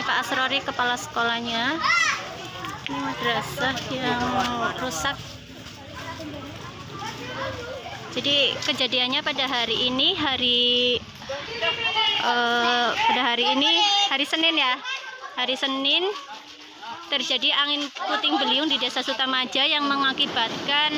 Pak Asrori, kepala sekolahnya. Ini madrasah yang rusak. Jadi kejadiannya pada hari ini, hari Senin ya. Hari Senin terjadi angin puting beliung di Desa Sutamaja yang mengakibatkan